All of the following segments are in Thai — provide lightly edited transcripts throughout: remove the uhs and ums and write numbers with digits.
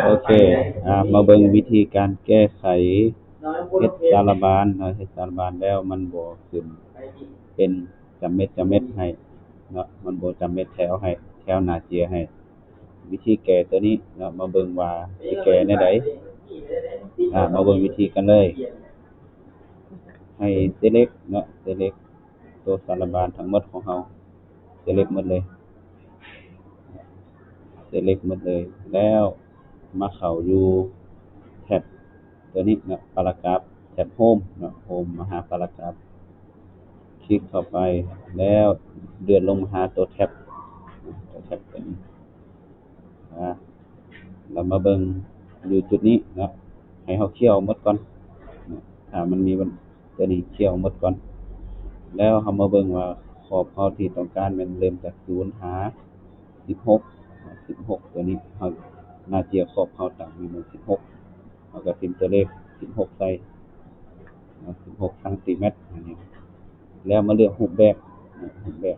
โอเคมาเบิ่งวิธีการแก้ไขเฮ็ดสารบานเนาะเฮ็ดสารบานแล้วมันบ่ขึ้นเป็นจำเม็ดให้เนาะมันบ่จำเม็ดแถวให้แถวหน้าเจียให้วิธีแก้ตัวนี้เนาะมาเบิ่งว่าสิแก้แนวใดมาเบิ่งวิธีกันเลยให้ select เนาะ select ตัวสารบานทั้งหมดของเฮา select หมดเลย select หมดเลยแล้วมาเข้าอยู่แท็บตัวนี้เนาะปารากราฟแท็บ Home เนาะ Home มาหาปารากราฟคลิกเข้าไปแล้วเลื่อนลงมาหาตัวแท็บตัวนี้เรามาเบิ่งอยู่จุดนี้เนาะให้เฮาเคี่ยวหมดก่อนมันมีตัวนี้เคี่ยวหมดก่อนแล้วเฮามาเบิ่งว่าขอบเฮาที่ต้องการมันเริ่มจาก0หา16ตัวนี้เฮาหน้าเจียขอบเฮาตั้งอยู่มัน16เฮาก็พิมพ์ตัวเลข16ใส่16ซมอันนี้แล้วมาเลือกรูปแบบ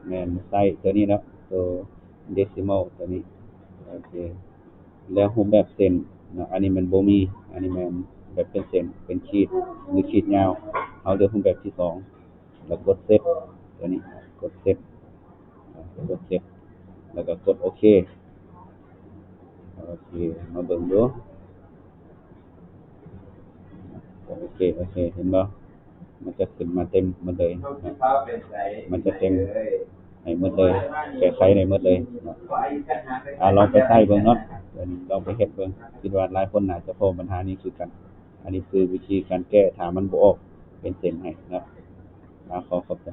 แม่นใส่ตัวนี้เนาะตัว decimal ตัวนี้โอเคแล้วรูปแบบเส้นเนาะอันนี้มันบ่มีอันนี้มันแบบเป็นเส้นเป็นขีดหรือขีดยาวเอาเลือกรูปแบบที่2แล้วกดเซตตัวนี้กดเซตแล้วก็กดโอเคมาเบิ่งดูโอเคเห็นบ่มันจะขึ้นมาเต็มหมดเลยมันจะเต็มให้หมดเลยแก้ไขได้หมดเลยลองไปใช้เบิ่งเนาะลองไปเฮ็ดเบิ่งคิดว่าหลายคนน่าจะพบปัญหานี้คือกันอันนี้คือวิธีการแก้ถ้ามันบ่ออกเป็นเส้นให้เนาะขอขอบใจ